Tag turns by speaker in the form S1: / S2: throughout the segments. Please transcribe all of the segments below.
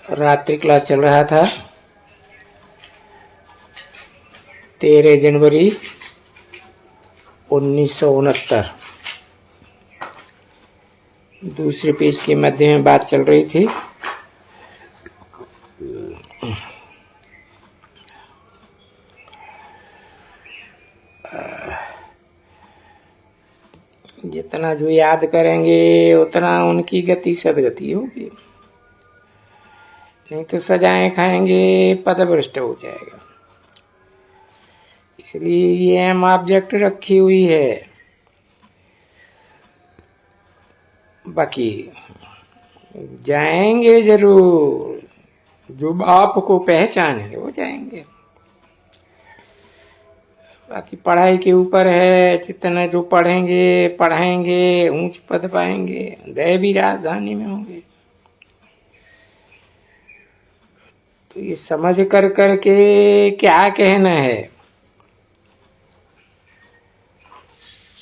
S1: रात्रि क्लास चल रहा था। 13 जनवरी 1969। दूसरे पेज के मध्य में बात चल रही थी। जितना जो याद करेंगे उतना उनकी गति सदगति होगी, नहीं तो सजाएं खाएंगे, पदभ्रष्ट हो जाएगा। इसलिए ये एम ऑब्जेक्ट रखी हुई है। बाकी जाएंगे जरूर, जो बाप को पहचानेंगे वो जाएंगे। बाकी पढ़ाई के ऊपर है, जितने जो पढ़ेंगे पढ़ाएंगे ऊंच पद पाएंगे, दैवी राजधानी में होंगे। तो ये समझ कर करके क्या कहना है,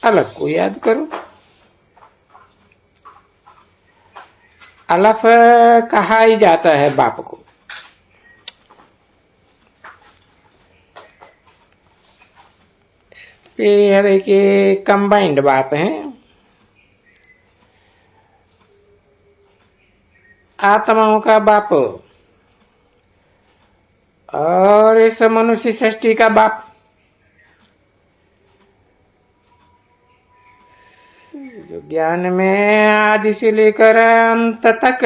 S1: अलग को याद करो। अलफ कहा ही जाता है बाप को। हर के कंबाइंड बाप हैं। आत्माओं का बाप और इस मनुष्य सृष्टि का बाप। जो ज्ञान में आदि से लेकर अंत तक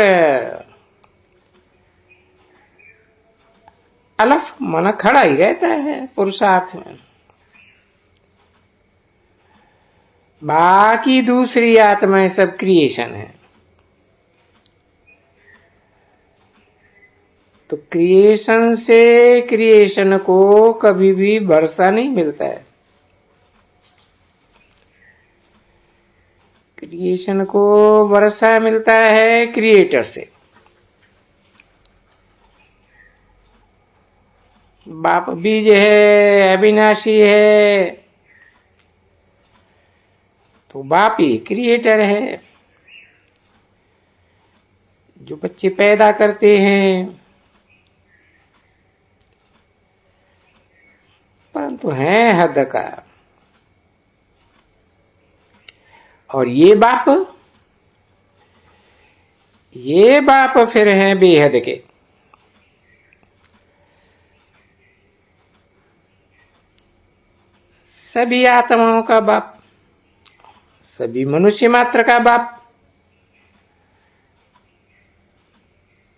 S1: अलफ मन खड़ा ही रहता है पुरुषार्थ में। बाकी दूसरी आत्माएं सब क्रिएशन है। तो क्रिएशन से क्रिएशन को कभी भी वर्षा नहीं मिलता है। क्रिएशन को वर्षा मिलता है क्रिएटर से। बाप बीज है, अविनाशी है, तो बाप ही क्रिएटर है। जो बच्चे पैदा करते हैं परंतु हैं हद का। और ये बाप फिर हैं बेहद के। सभी आत्माओं का बाप, सभी मनुष्य मात्र का बाप,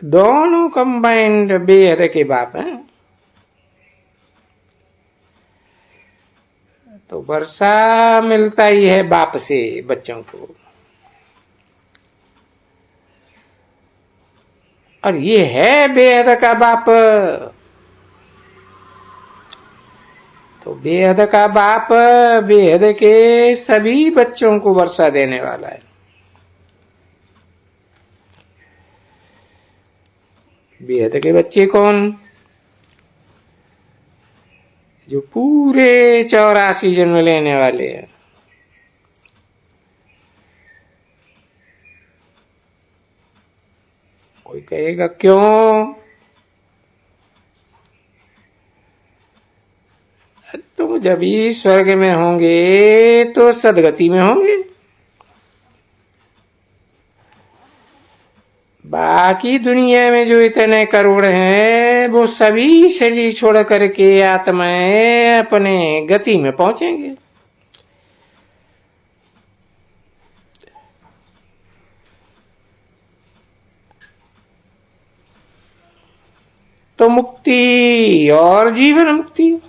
S1: दोनों कंबाइंड बेहद के बाप हैं। तो वर्षा मिलता ही है बाप से बच्चों को। और ये है बेहद का बाप। तो बेहद का बाप बेहद के सभी बच्चों को वर्षा देने वाला है। बेहद के बच्चे कौन? जो पूरे 84 जन्म लेने वाले हैं। कोई कहेगा क्यों? तुम जब ही स्वर्ग में होंगे तो सदगति में होंगे। बाकी दुनिया में जो इतने करोड़ हैं वो सभी शरीर छोड़ करके आत्माएं अपने गति में पहुंचेंगे। तो मुक्ति और जीवन मुक्ति,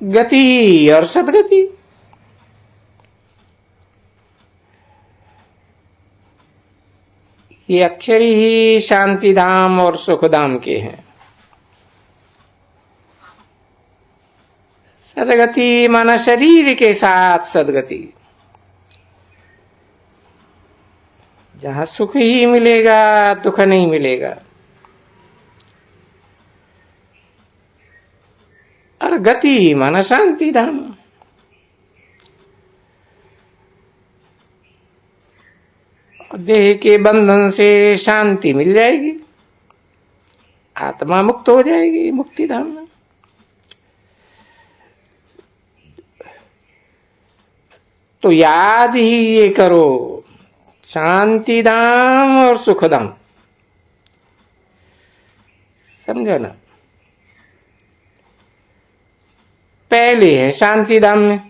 S1: गति और सदगति, ये अक्षर ही शांति धाम और सुख धाम के हैं। सदगति माना शरीर के साथ सदगति, जहां सुख ही मिलेगा दुख नहीं मिलेगा। और गति माना शांति धाम। देह के बंधन से शांति मिल जाएगी, आत्मा मुक्त हो जाएगी मुक्ति धाम में। तो याद ही ये करो, शांति धाम और सुख धाम, समझो ना। पहले है शांति धाम में,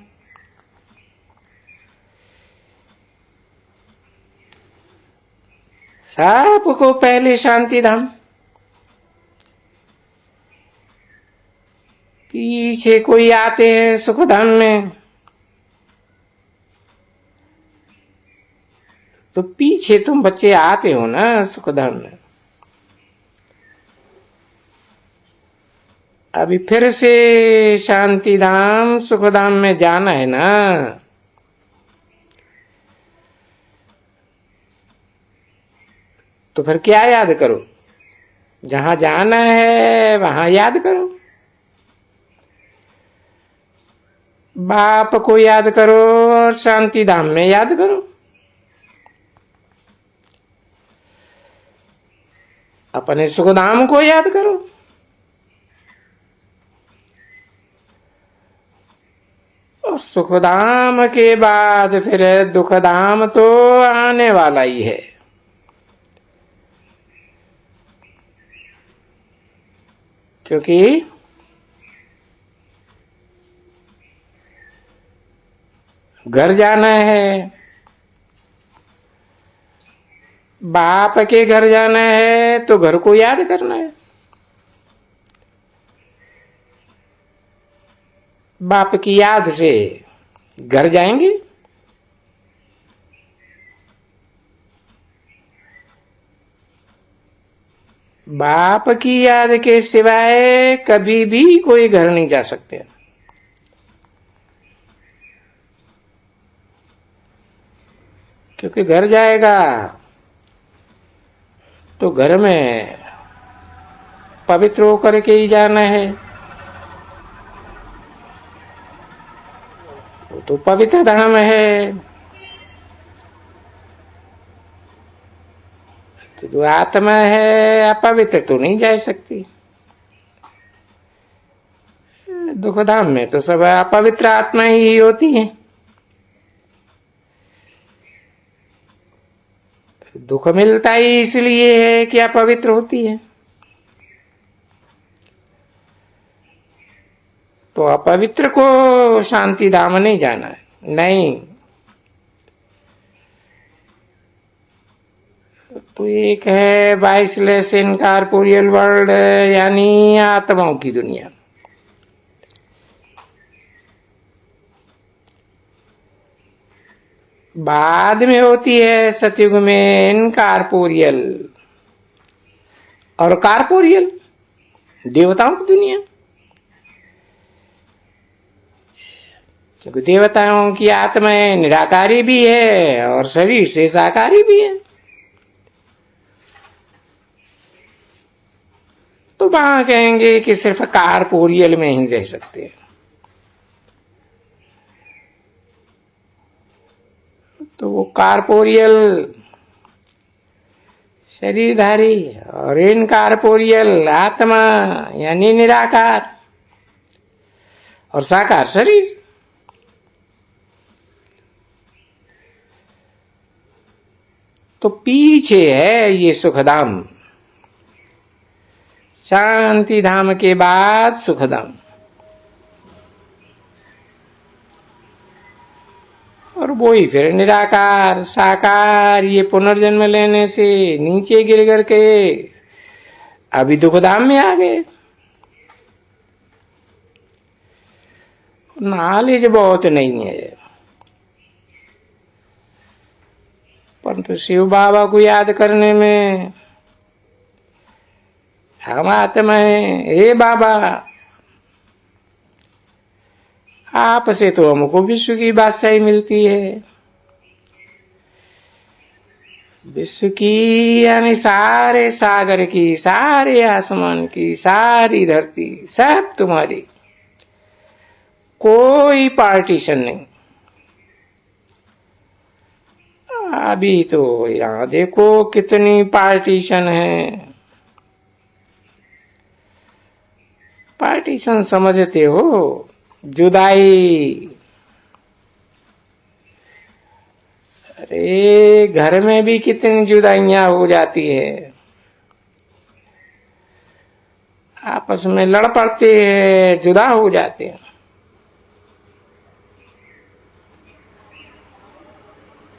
S1: सबको पहले शांति धाम, पीछे कोई आते हैं सुख धाम में, तो पीछे तुम बच्चे आते हो ना सुख धाम में। अभी फिर से शांति धाम सुख धाम में जाना है ना, तो फिर क्या याद करो? जहां जाना है वहां याद करो, बाप को याद करो और शांति धाम में याद करो। अपने सुख धाम को याद करो, और सुख धाम के बाद फिर दुख धाम तो आने वाला ही है। क्योंकि घर जाना है, बाप के घर जाना है, तो घर को याद करना है। बाप की याद से घर जाएंगे, बाप की याद के सिवाय कभी भी कोई घर नहीं जा सकते। क्योंकि घर जाएगा तो घर में पवित्र होकर के ही जाना है, वो तो पवित्र धाम है। तो जो आत्मा है अपवित्र तो नहीं जा सकती। दुख धाम में तो सब अपवित्र आत्मा ही होती है। दुख मिलता ही इसलिए है कि अपवित्र होती है। तो अपवित्र को शांति धाम नहीं जाना है, नहीं। तो एक है 22 इनकॉर्पोरियल वर्ल्ड, यानी आत्माओं की दुनिया। बाद में होती है सतयुग में इनकॉर्पोरियल और कॉर्पोरियल, देवताओं की दुनिया। क्योंकि देवताओं की आत्माएं निराकारी भी है और शरीर से साकारी भी है। तो वहां कहेंगे कि सिर्फ कॉर्पोरियल में ही रह सकते हैं। तो वो कॉर्पोरियल शरीरधारी और इनकॉर्पोरियल आत्मा यानी निराकार और साकार शरीर। तो पीछे है ये सुखधाम, शांति धाम के बाद सुखधाम। और वो ही फिर निराकार साकार, ये पुनर्जन्म लेने से नीचे गिर करके अभी दुखधाम में आ गए। नॉलेज बहुत नहीं है, परंतु शिव बाबा को याद करने में हम आत्मा है। हे बाबा, आपसे तो हमको विश्व की बादशाही मिलती है। विश्व की यानी सारे सागर की, सारे आसमान की, सारी धरती सब तुम्हारी, कोई पार्टीशन नहीं। अभी तो यहाँ देखो कितनी पार्टीशन है। पार्टीशन समझते हो? जुदाई। अरे घर में भी कितनी जुदाइयां हो जाती है, आपस में लड़ पड़ते हैं, जुदा हो जाते हैं।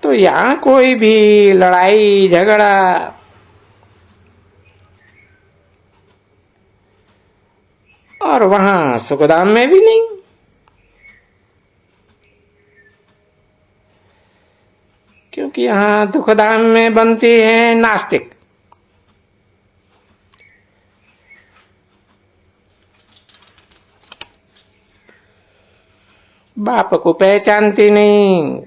S1: तो यहाँ कोई भी लड़ाई झगड़ा और वहां सुखधाम में भी नहीं। क्योंकि यहाँ दुखधाम में बनते हैं नास्तिक। बाप को पहचानते नहीं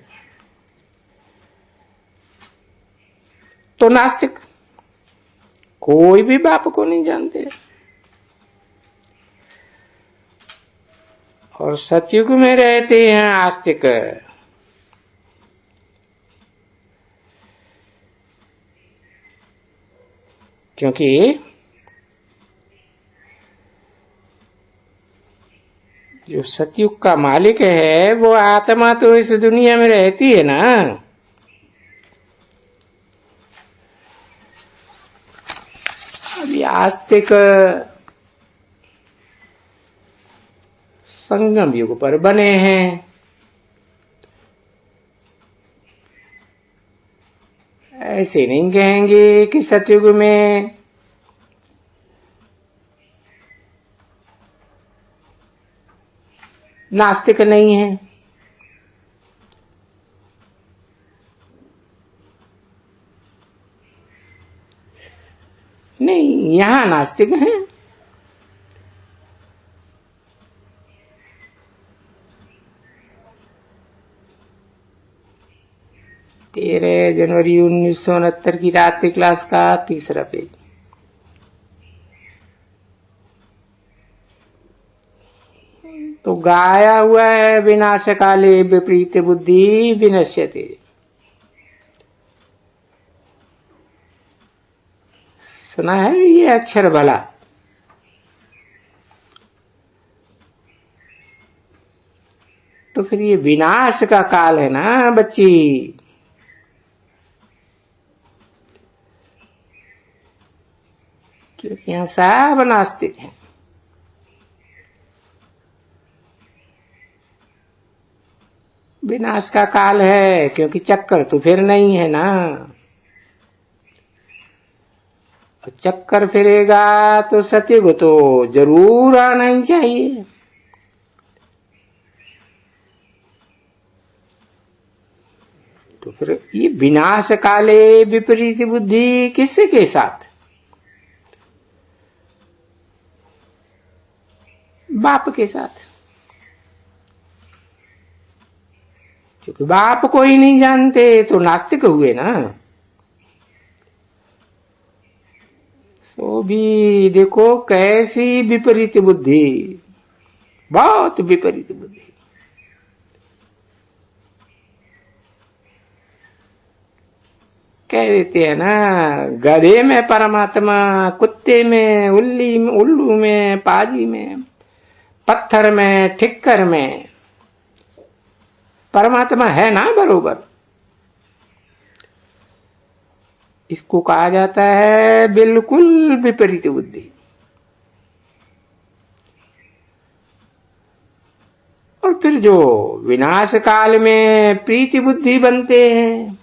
S1: तो नास्तिक। कोई भी बाप को नहीं जानते। और सतयुग में रहते हैं आस्तिक। क्योंकि जो सतयुग का मालिक है वो आत्मा तो इस दुनिया में रहती है ना। अभी आस्तिक संगम युग पर बने हैं। ऐसे नहीं कहेंगे कि सतयुग में नास्तिक नहीं है। नहीं, यहां नास्तिक हैं। तेरह जनवरी 1969 की रात्रि क्लास का तीसरा पेज। तो गाया हुआ है विनाश काले विपरीत बुद्धि विनश्यते। सुना है ये अक्षर भला? तो फिर ये विनाश का काल है ना बच्ची। क्योंकि यहां सब नास्तिक हैं। विनाश का काल है क्योंकि चक्कर तो फिर नहीं है ना। चक्कर फिरेगा तो सतयुग तो जरूर आना ही चाहिए। तो फिर ये विनाश काले विपरीत बुद्धि किसके साथ? बाप के साथ। क्योंकि बाप को ही नहीं जानते तो नास्तिक हुए ना। तो भी देखो कैसी विपरीत बुद्धि, बहुत विपरीत बुद्धि। कह देते हैं ना, गधे में परमात्मा, कुत्ते में, उल्लू में, पाजी में, पत्थर में, ठिक्कर में परमात्मा है ना बरोबर। इसको कहा जाता है बिल्कुल विपरीत बुद्धि। और फिर जो विनाश काल में प्रीति बुद्धि बनते हैं,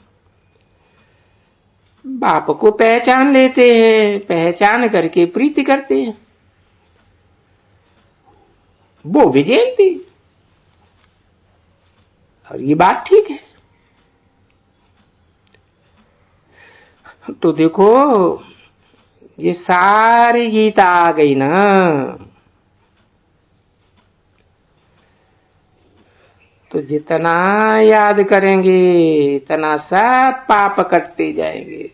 S1: बाप को पहचान लेते हैं, पहचान करके प्रीति करते हैं, वो भी जयंती। और ये बात ठीक है। तो देखो ये सारी गीता आ गई ना। तो जितना याद करेंगे इतना सब पाप कटते जाएंगे।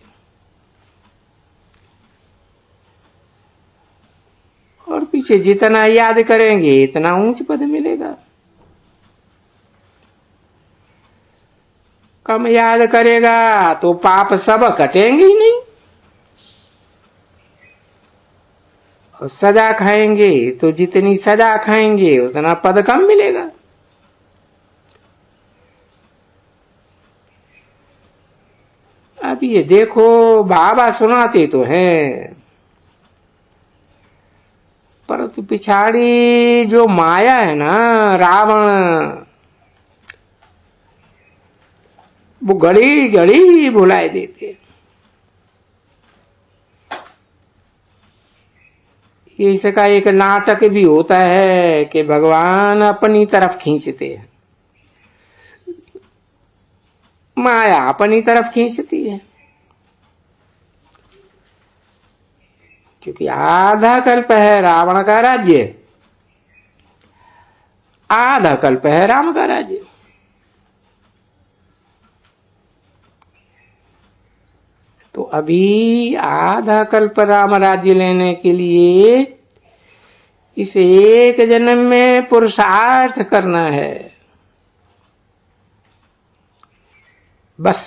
S1: और पीछे जितना याद करेंगे इतना ऊंच पद मिलेगा। कम याद करेगा तो पाप सब कटेंगे ही नहीं, और सजा खाएंगे तो जितनी सजा खाएंगे उतना पद कम मिलेगा। अब ये देखो, बाबा सुनाते तो हैं, परंतु पिछाड़ी जो माया है ना, रावण, वो घड़ी घड़ी भुलाए देते। इसका एक नाटक भी होता है कि भगवान अपनी तरफ खींचते हैं, माया अपनी तरफ खींचती है। क्योंकि आधा कल्प है रावण का राज्य, आधा कल्प है राम का राज्य। तो अभी आधा कल्प राम राज्य लेने के लिए इस एक जन्म में पुरुषार्थ करना है बस।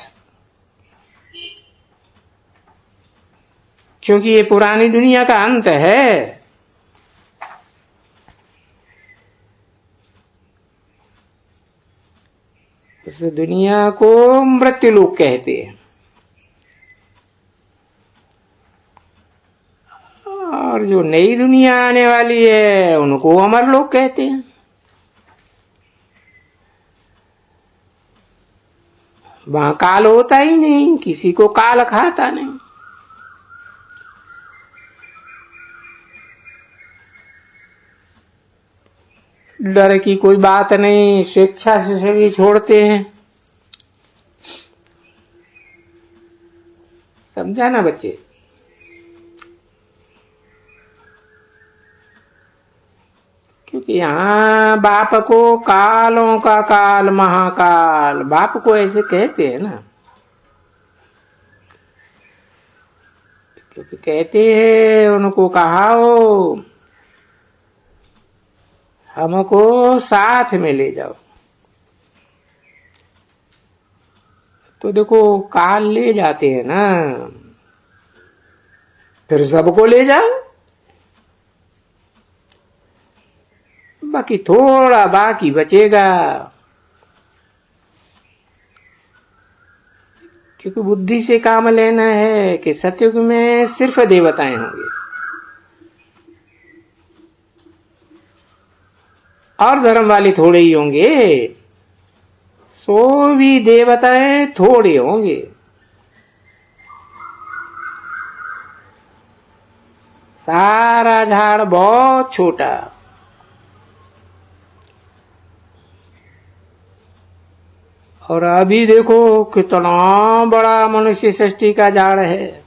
S1: क्योंकि ये पुरानी दुनिया का अंत है। इस दुनिया को मृत्यु लोक कहते हैं, और जो नई दुनिया आने वाली है उनको अमर लोक कहते हैं। वहां काल होता ही नहीं, किसी को काल खाता नहीं। डर की कोई बात नहीं, स्वेच्छा से सभी छोड़ते हैं। समझा ना बच्चे? क्योंकि यहाँ बाप को कालों का काल महाकाल, बाप को ऐसे कहते हैं ना, क्योंकि कहते हैं उनको कहा हो हमको साथ में ले जाओ। तो देखो काल ले जाते हैं ना, फिर सबको ले जाओ, बाकी थोड़ा बाकी बचेगा। क्योंकि बुद्धि से काम लेना है कि सतयुग में सिर्फ देवताएं होंगे और धर्म वाले थोड़े ही होंगे। सो भी देवताएं थोड़े होंगे। सारा झाड़ बहुत छोटा, और अभी देखो कितना बड़ा मनुष्य सृष्टि का झाड़ है,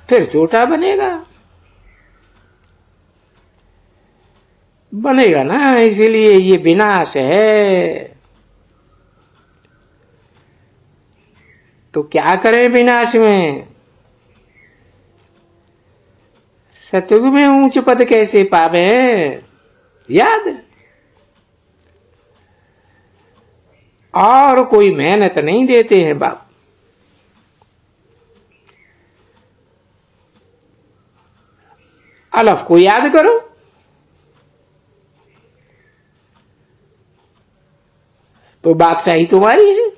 S1: फिर छोटा बनेगा बनेगा ना। इसीलिए ये विनाश है। तो क्या करें विनाश में? सतयुग में ऊंच पद कैसे पावे? याद, और कोई मेहनत नहीं देते हैं बाप। अलफ को याद करो, तो बादशाही तुम्हारी है।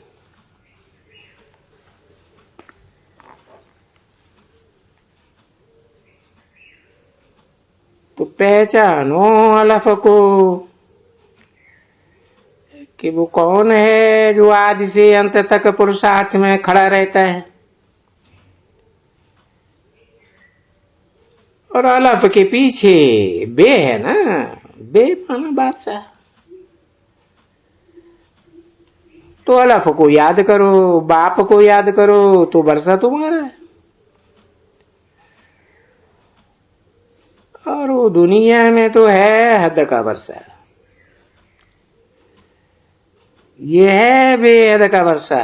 S1: तो पहचानो अलफ को कि वो कौन है जो आदि से अंत तक पुरुषार्थ में खड़ा रहता है। और अलफ के पीछे बे है ना, बे माना बादशाह। तो अलफ को याद करो, बाप को याद करो, तो वर्षा तुम्हारा है। और वो दुनिया में तो है हद का वर्षा, ये है बेहद का वर्षा,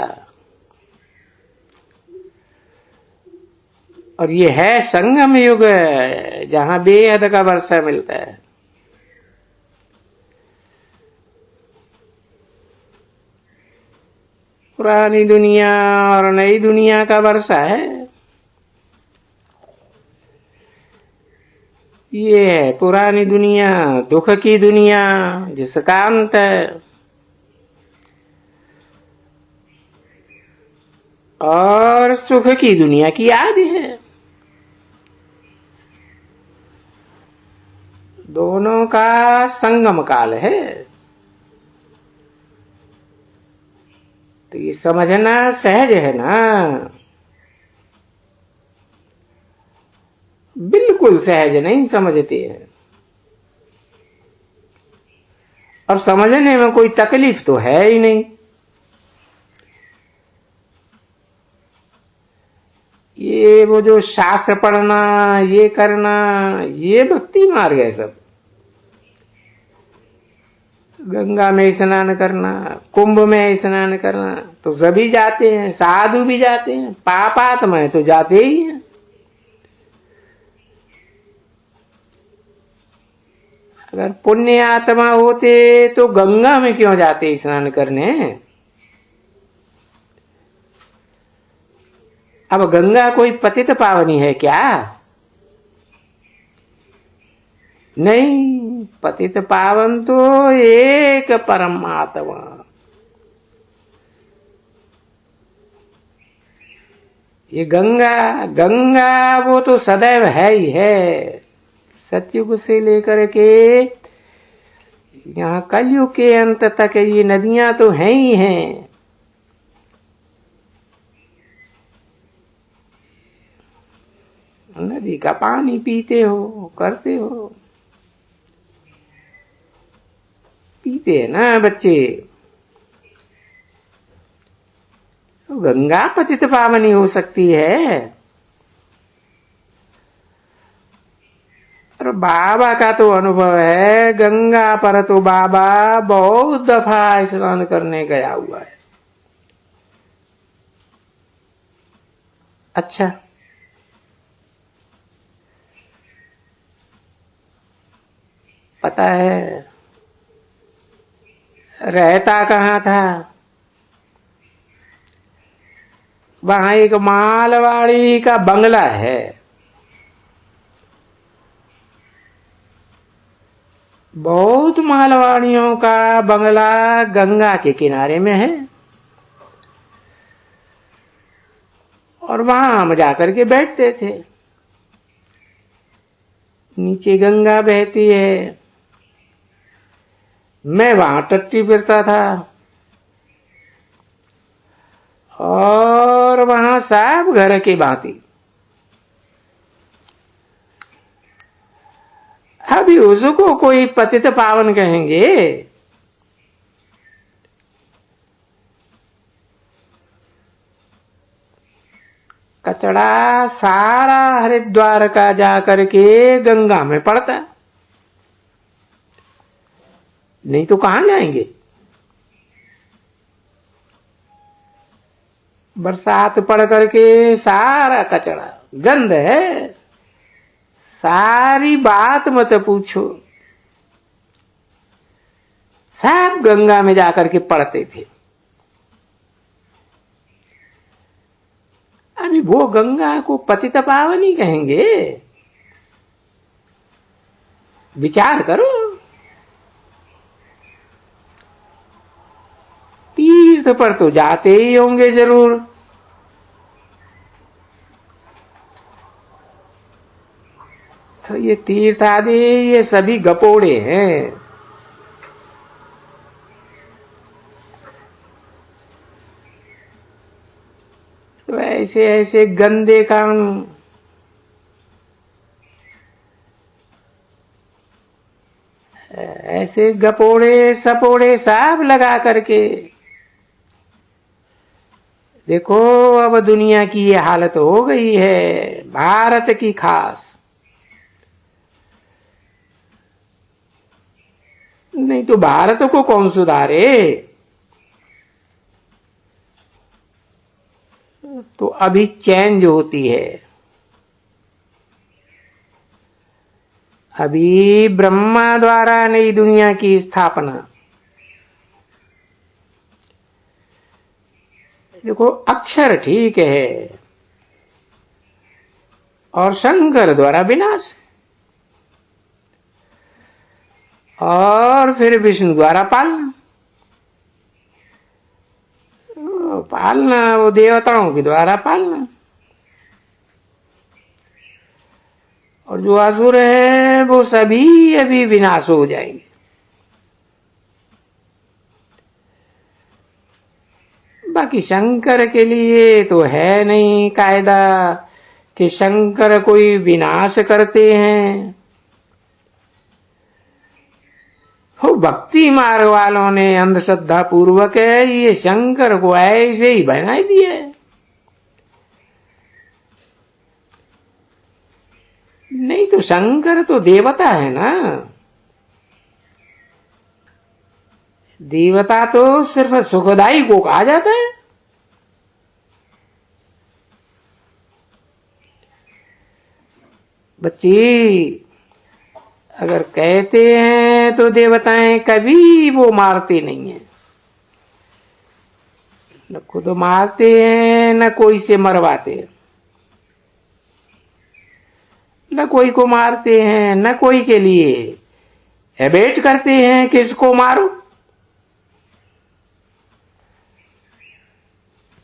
S1: और ये है संगम युग जहां बेहद का वर्षा मिलता है। पुरानी दुनिया और नई दुनिया का वर्षा है। ये है पुरानी दुनिया, दुख की दुनिया जिसका अंत है, और सुख की दुनिया की आदि है। दोनों का संगम काल है। तो ये समझना सहज है ना, बिल्कुल सहज नहीं समझते हैं। और समझने में कोई तकलीफ तो है ही नहीं। ये वो जो शास्त्र पढ़ना, ये करना, ये भक्ति मार्ग है सब। गंगा में स्नान करना, कुंभ में स्नान करना तो सभी जाते हैं, साधु भी जाते हैं, पापात्मा तो जाते ही हैं। अगर पुण्य आत्मा होते तो गंगा में क्यों जाते स्नान करने? अब गंगा कोई पतित पावनी है क्या? नहीं, पतित पावन तो एक परमात्मा। ये गंगा गंगा वो तो सदैव है ही है। सतयुग से लेकर के यहाँ कलयुग के अंत तक ये नदियां तो हैं ही हैं। नदी का पानी पीते हो, करते हो, पीते हैं ना बच्चे। तो गंगा पतित पावनी हो सकती है। और बाबा का तो अनुभव है, गंगा पर तो बाबा बहुत दफा स्नान करने गया हुआ है। अच्छा, पता है रहता कहाँ था? वहां एक मालवाड़ी का बंगला है। बहुत मालवाड़ियों का बंगला गंगा के किनारे में है, और वहां हम जाकर के बैठते थे। नीचे गंगा बहती है, मैं वहां टट्टी फिरता था, और वहां सब घर की भांति। अभी उसको कोई पतित पावन कहेंगे? कचड़ा सारा हरिद्वार का जाकर के गंगा में पड़ता, नहीं तो कहां जाएंगे? बरसात पड़ करके सारा कचड़ा गंद है, सारी बात मत पूछो, सब गंगा में जाकर के पड़ते थे। अभी वो गंगा को पतित पावनी कहेंगे? विचार करो। तीर्थ पर तो जाते ही होंगे जरूर। तो ये तीर्थ आदि ये सभी गपोड़े हैं। तो ऐसे ऐसे गंदे काम ऐसे गपोड़े सपोड़े सब लगा करके देखो, अब दुनिया की ये हालत हो गई है, भारत की खास। नहीं तो भारत को कौन सुधारे? तो अभी चेंज होती है। अभी ब्रह्मा द्वारा नई दुनिया की स्थापना, देखो अक्षर ठीक है और शंकर द्वारा विनाश, और फिर विष्णु द्वारा पालना। पालना वो देवताओं के द्वारा पालना, और जो असुर है वो सभी अभी विनाश हो जाएंगे। बाकी शंकर के लिए तो है नहीं कायदा कि शंकर कोई विनाश करते हैं। वो भक्ति मार्ग वालों ने अंधश्रद्धा पूर्वक है ये शंकर को ऐसे ही बना दिया है। नहीं तो शंकर तो देवता है ना। देवता तो सिर्फ सुखदाई को कहा जाता है। बच्ची अगर कहते हैं तो देवताएं कभी वो मारते नहीं है, न खुद मारते हैं न कोई से मरवाते हैं, न कोई को मारते हैं न कोई के लिए एबेट करते हैं किसको मारो।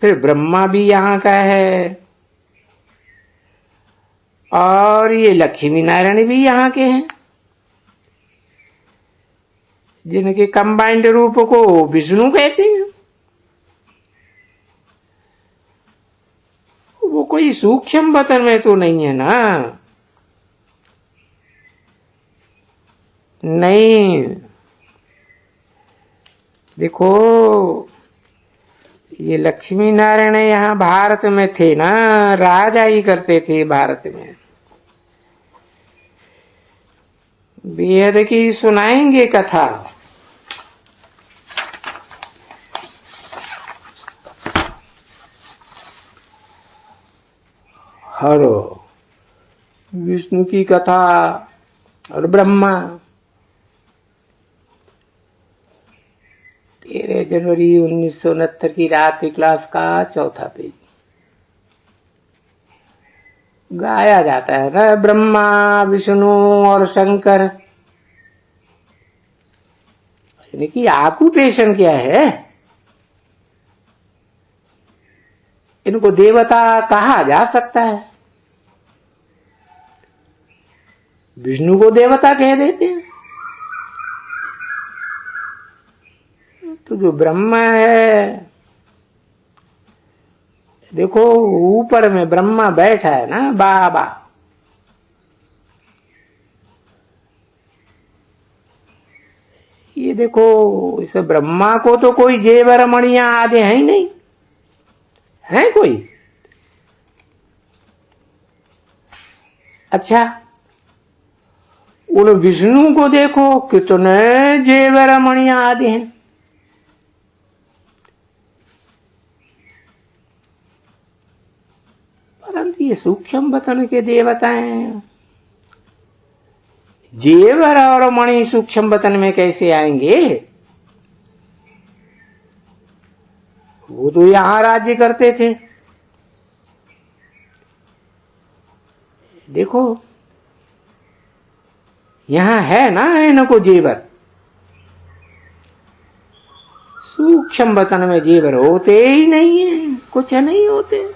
S1: फिर ब्रह्मा भी यहां का है और ये लक्ष्मी नारायण भी यहां के हैं, जिनके कंबाइंड रूप को विष्णु कहते हैं। वो कोई सूक्ष्म वतन में तो नहीं है ना। नहीं, देखो ये लक्ष्मी नारायण यहाँ भारत में थे ना, राजा ही करते थे भारत में। वेद की सुनाएंगे कथा। हरो विष्णु की कथा और ब्रह्मा। 13 जनवरी 1969 की रात की क्लास का 4था पेज गाया जाता है ना, ब्रह्मा विष्णु और शंकर। इनकी ऑक्यूपेशन क्या है? इनको देवता कहा जा सकता है। विष्णु को देवता कह देते हैं। तो जो ब्रह्मा है, देखो ऊपर में ब्रह्मा बैठा है ना, बाबा। ये देखो इस ब्रह्मा को तो कोई जेवर मणियां आदि है ही नहीं, है कोई? अच्छा, उन विष्णु को देखो कितने जेवर मणियां आदि हैं। परंतु ये सूक्ष्म वतन के देवता हैं। जेवर और मणि सूक्ष्म वतन में कैसे आएंगे? वो तो यहां राज्य करते थे। देखो यहां है ना इनको जेवर। सूक्ष्म वतन में जेवर होते ही नहीं है, कुछ नहीं होते।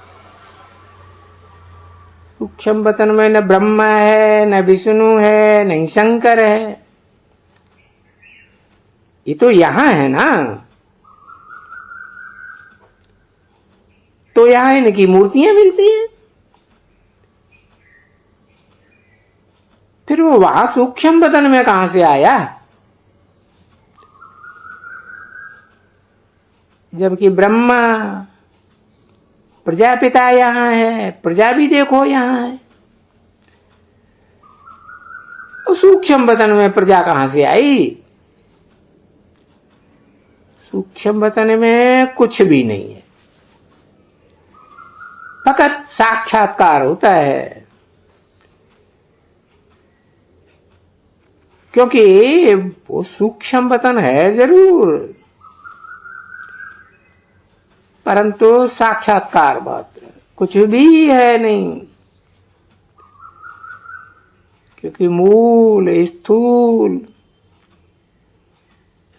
S1: सूक्ष्म वतन में न ब्रह्मा है, न विष्णु है, न शंकर है। ये तो यहां है ना। तो यहां इनकी मूर्तियां मिलती हैं। फिर वो वहां सूक्ष्म वतन में कहां से आया? जबकि ब्रह्मा प्रजापिता यहां है, प्रजा भी देखो यहां है। और सूक्ष्म वतन में प्रजा कहां से आई? सूक्ष्म वतन में कुछ भी नहीं है, फकत साक्षात्कार होता है। क्योंकि वो सूक्ष्म वतन है जरूर, परंतु साक्षात्कार मात्र, कुछ भी है नहीं। क्योंकि मूल स्थूल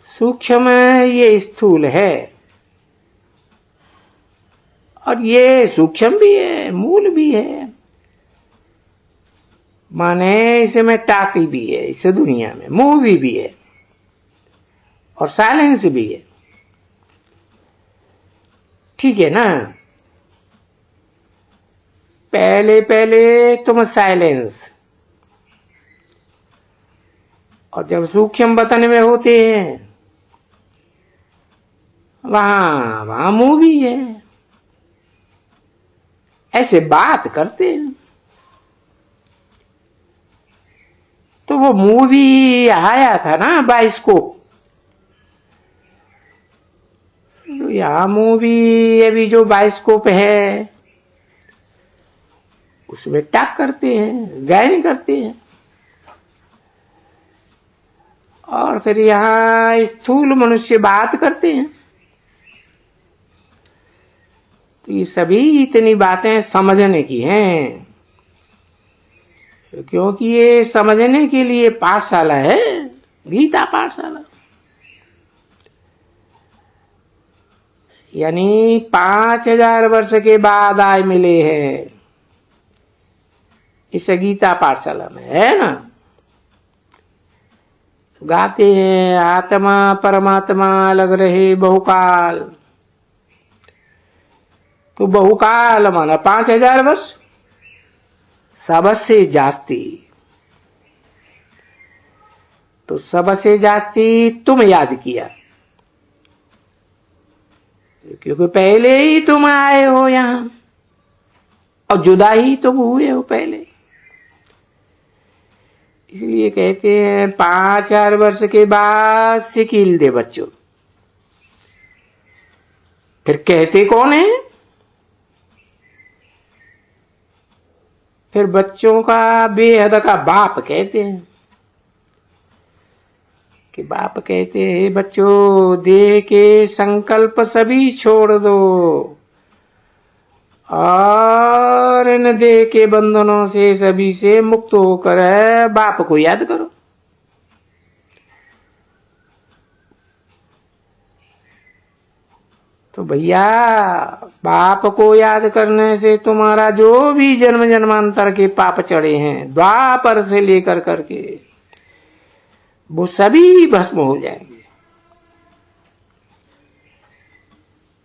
S1: सूक्ष्म, ये स्थूल है और ये सूक्ष्म भी है, मूल भी है। माने इसमें टाकी भी है, इस दुनिया में मूवी भी है और साइलेंस भी है। ठीक है ना? पहले पहले तुम साइलेंस, और जब सूक्ष्म वतन में होते हैं वहां मूवी है। ऐसे बात करते हैं तो वो मूवी आया था ना बाइस्कोप, तो यहाँ मूवी अभी जो बाइस्कोप है उसमें टैग करते हैं, गायन करते हैं। और फिर यहाँ स्थूल मनुष्य बात करते हैं। तो ये सभी इतनी बातें समझने की हैं, क्योंकि ये समझने के लिए पाठशाला है, गीता पाठशाला। यानी 5000 वर्ष के बाद आए मिले हैं इस गीता पाठशाला में, है ना? गाते हैं आत्मा परमात्मा अलग रहे बहुकाल। तो बहुकाल माना 5000 वर्ष, सबसे जास्ती। तो सबसे जास्ती तुम याद किया, क्योंकि पहले ही तुम आए हो यहां और जुदा ही तुम हुए हो पहले। इसलिए कहते हैं 5000 वर्ष के बाद सिकील दे बच्चों। फिर कहते कौन है? फिर बच्चों का बेहद का बाप कहते हैं कि बाप कहते हैं बच्चों देह के संकल्प सभी छोड़ दो और इन देह के बंधनों से सभी से मुक्त होकर बाप को याद करो। तो भैया बाप को याद करने से तुम्हारा जो भी जन्म जन्मांतर के पाप चढ़े हैं द्वापर से लेकर करके वो सभी भस्म हो जाएंगे।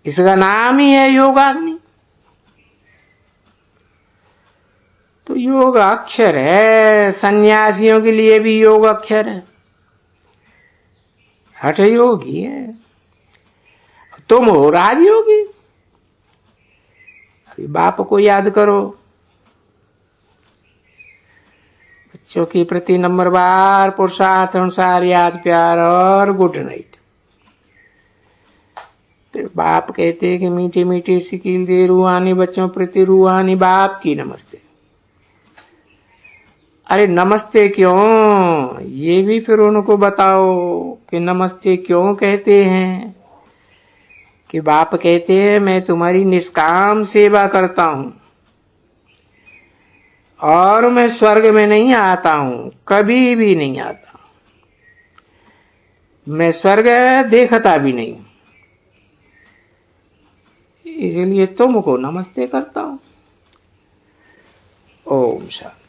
S1: इसका नाम ही है योगाग्नि। तो योग अक्षर है, सन्यासियों के लिए भी योग अक्षर है, हठ योगी है। तुम हो राजयोगी। अभी बाप को याद करो। बच्चों के प्रति नंबरवार पुरुषार्थ अनुसार याद प्यार और गुड नाइट। फिर बाप कहते कि मीठे मीठे सिकील दे रूहानी बच्चों प्रति रूहानी बाप की नमस्ते। अरे नमस्ते क्यों, ये भी फिर उनको बताओ कि नमस्ते क्यों कहते हैं। कि बाप कहते हैं मैं तुम्हारी निष्काम सेवा करता हूं और मैं स्वर्ग में नहीं आता हूं, कभी भी नहीं आता। मैं स्वर्ग देखता भी नहीं, इसलिए तुमको नमस्ते करता हूं। ओम शांति।